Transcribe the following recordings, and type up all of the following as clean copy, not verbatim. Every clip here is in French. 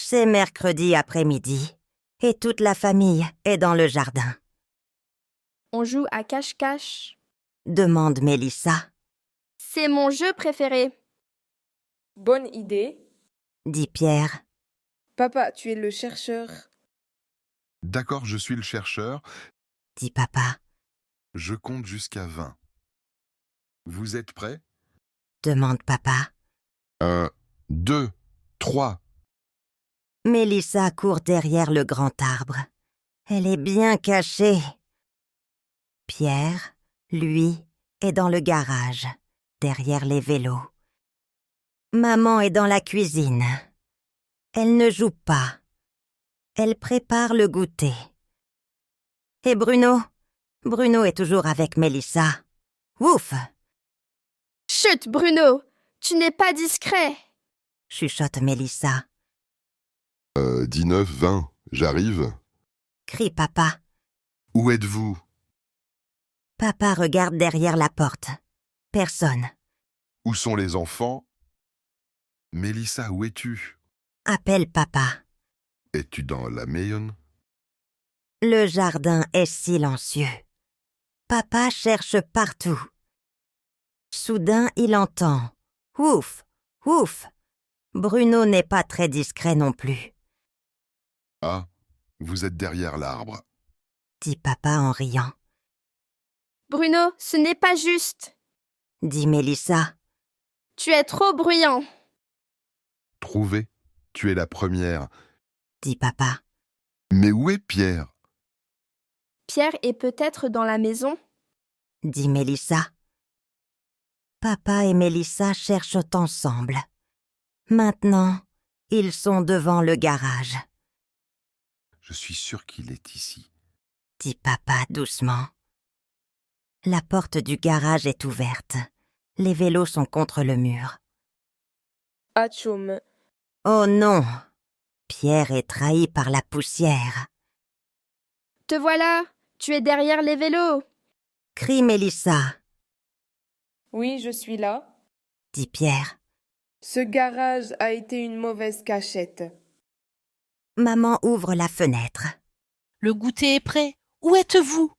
C'est mercredi après-midi et toute la famille est dans le jardin. On joue à cache-cache. Demande Mélissa. C'est mon jeu préféré. Bonne idée. Dit Pierre. Papa, tu es le chercheur. D'accord, je suis le chercheur. Dit papa. Je compte jusqu'à 20. Vous êtes prêts? Demande papa. 1, 2, 3. Mélissa court derrière le grand arbre. Elle est bien cachée. Pierre, lui, est dans le garage, derrière les vélos. Maman est dans la cuisine. Elle ne joue pas. Elle prépare le goûter. Et Bruno? Bruno est toujours avec Mélissa. Ouf! Chut, Bruno! Tu n'es pas discret! Chuchote Mélissa. 19, 20. J'arrive. Crie papa. Où êtes-vous? Papa regarde derrière la porte. Personne. Où sont les enfants? Mélissa, où es-tu? Appelle papa. Es-tu dans la maison? Le jardin est silencieux. Papa cherche partout. Soudain, il entend « Ouf, ouf !» Bruno n'est pas très discret non plus. Ah, vous êtes derrière l'arbre. Dit papa en riant. Bruno, ce n'est pas juste. Dit Mélissa. Tu es trop bruyant. Trouvé. Tu es la première. Dit papa. Mais où est Pierre? Pierre est peut-être dans la maison. Dit Mélissa. Papa et Mélissa cherchent ensemble. Maintenant, ils sont devant le garage. Je suis sûr qu'il est ici. Dit papa doucement. La porte du garage est ouverte. Les vélos sont contre le mur. Atchoum. Oh non! Pierre est trahi par la poussière. Te voilà, tu es derrière les vélos. Crie Mélissa. Oui, je suis là. Dit Pierre. Ce garage a été une mauvaise cachette. Maman ouvre la fenêtre. Le goûter est prêt. Où êtes-vous?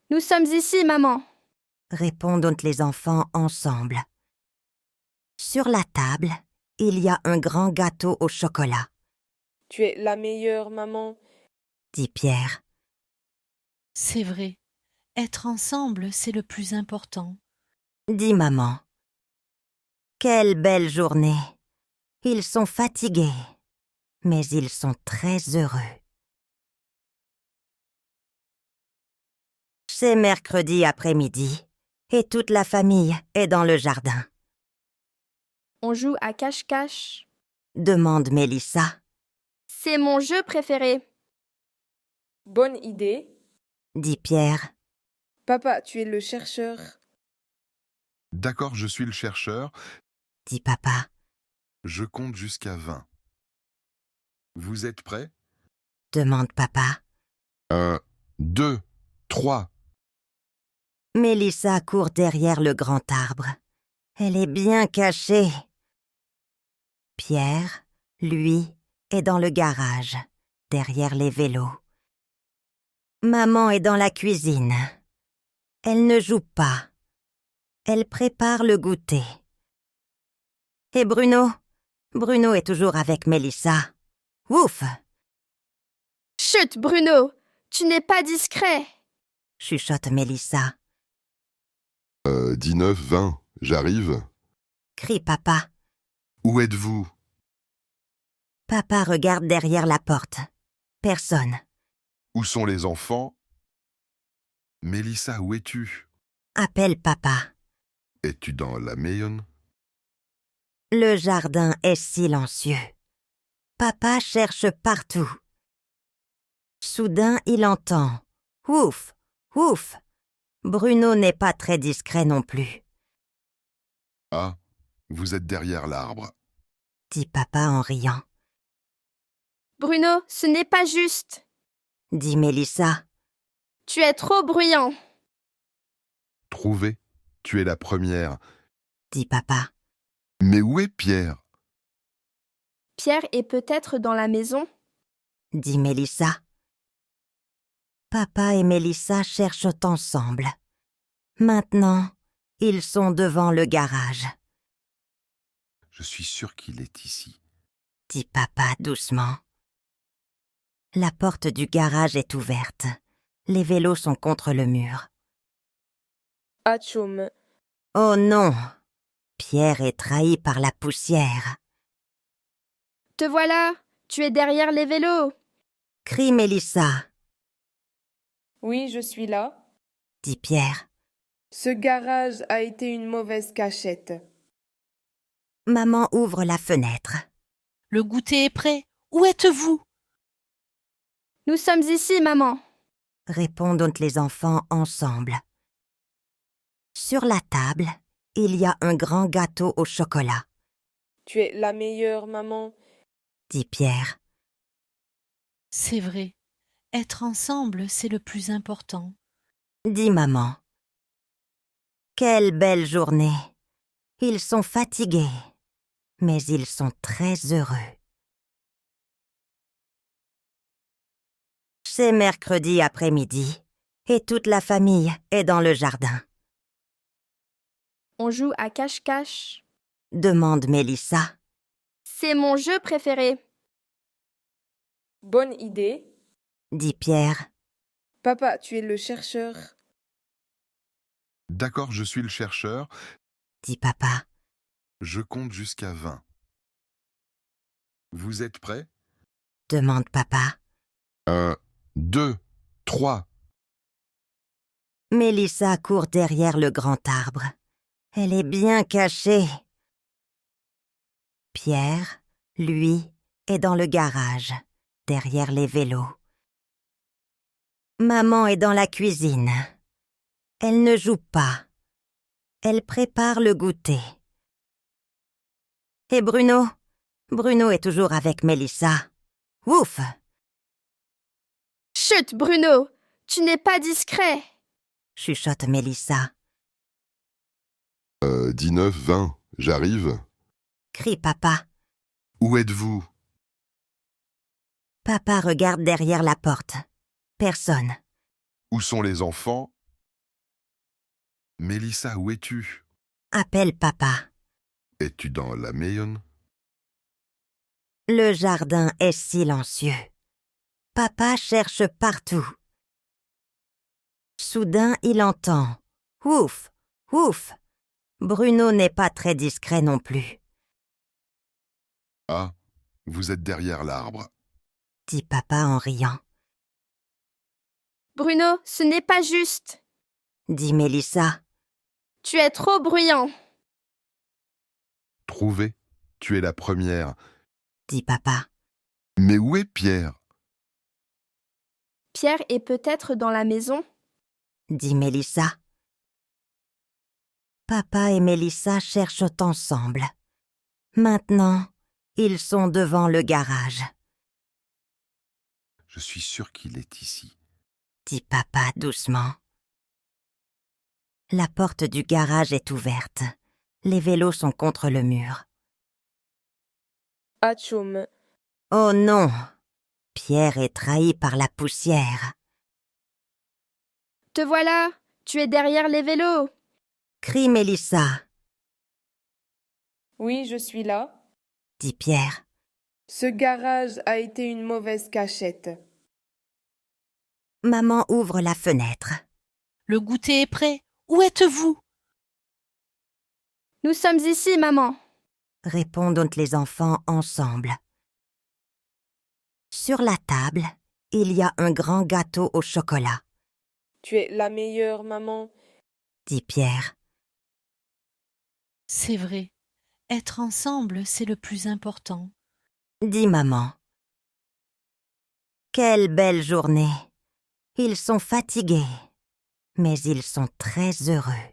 Nous sommes ici, maman. Répondent les enfants ensemble. Sur la table, il y a un grand gâteau au chocolat. Tu es la meilleure, maman. Dit Pierre. C'est vrai. Être ensemble, c'est le plus important. Dit maman. Quelle belle journée. Ils sont fatigués, mais ils sont très heureux. C'est mercredi après-midi et toute la famille est dans le jardin. On joue à cache-cache. Demande Mélissa. C'est mon jeu préféré. Bonne idée. Dit Pierre. Papa, tu es le chercheur. D'accord, je suis le chercheur. Dit papa. Je compte jusqu'à 20. Vous êtes prêts? Demande papa. 1, 2, 3. Mélissa court derrière le grand arbre. Elle est bien cachée. Pierre, lui, est dans le garage, derrière les vélos. Maman est dans la cuisine. Elle ne joue pas. Elle prépare le goûter. Et Bruno? Bruno est toujours avec Mélissa. Ouf! Chut, Bruno! Tu n'es pas discret! Chuchote Mélissa. 19, 20. J'arrive. Crie papa. Où êtes-vous? Papa regarde derrière la porte. Personne. Où sont les enfants? Mélissa, où es-tu? Appelle papa. Es-tu dans la maison? Le jardin est silencieux. Papa cherche partout. Soudain, il entend « Ouf, ouf !» Bruno n'est pas très discret non plus. Ah, vous êtes derrière l'arbre. Dit papa en riant. Bruno, ce n'est pas juste. Dit Mélissa. Tu es trop bruyant. Trouvé. Tu es la première. Dit papa. Mais où est Pierre? Pierre est peut-être dans la maison. dit Mélissa. Papa et Mélissa cherchent ensemble. Maintenant, ils sont devant le garage, Je suis sûr qu'il est ici. dit papa doucement. La porte du garage est ouverte. Les vélos sont contre le mur. Atchoum. Oh non! Pierre est trahi par la poussière, Te voilà, tu es derrière les vélos. crie Mélissa, Oui, je suis là. dit Pierre. Ce garage a été une mauvaise cachette. Maman ouvre la fenêtre. Le goûter est prêt. Où êtes-vous? Nous sommes ici, maman. Répondent les enfants ensemble. Sur la table, il y a un grand gâteau au chocolat, Tu es la meilleure maman. dit Pierre. C'est vrai. Être ensemble, c'est le plus important. Dit maman. Quelle belle journée. Ils sont fatigués, mais ils sont très heureux. C'est mercredi après-midi et toute la famille est dans le jardin, On joue à cache-cache. demande Mélissa. C'est mon jeu préféré. Bonne idée. Dit Pierre. Papa, tu es le chercheur. D'accord, je suis le chercheur. Dit papa. Je compte jusqu'à 20. Vous êtes prêts? Demande papa. 1, 2, 3. Mélissa court derrière le grand arbre. Elle est bien cachée. Pierre, lui, est dans le garage, derrière les vélos. Maman est dans la cuisine. Elle ne joue pas. Elle prépare le goûter. Et Bruno? Bruno est toujours avec Mélissa. Ouf! Chut, Bruno, tu n'es pas discret. Chuchote Mélissa. 19, 20. J'arrive. Crie papa. Où êtes-vous? Papa regarde derrière la porte. Personne. Où sont les enfants? Mélissa, où es-tu? Appelle papa. Es-tu dans la maison? Le jardin est silencieux. Papa cherche partout. Soudain, il entend « Ouf, ouf !» Bruno n'est pas très discret non plus, Ah, vous êtes derrière l'arbre. dit papa en riant, Bruno, ce n'est pas juste. dit Mélissa, Tu es trop bruyant. Trouvé. Tu es la première. dit papa. Mais où est Pierre? Pierre est peut-être dans la maison. Dit Mélissa. Papa et Mélissa cherchent ensemble. Maintenant, ils sont devant le garage, Je suis sûr qu'il est ici. dit papa doucement. La porte du garage est ouverte. Les vélos sont contre le mur. Atchoum. Oh non! Pierre est trahi par la poussière, Te voilà, tu es derrière les vélos. crie Mélissa, Oui, je suis là. dit Pierre. Ce garage a été une mauvaise cachette. Maman ouvre la fenêtre. Le goûter est prêt. Où êtes-vous? Nous sommes ici, maman. Répondent les enfants ensemble. Sur la table, il y a un grand gâteau au chocolat, Tu es la meilleure maman. dit Pierre. C'est vrai. Être ensemble, c'est le plus important. Dit maman. Quelle belle journée. Ils sont fatigués, mais ils sont très heureux.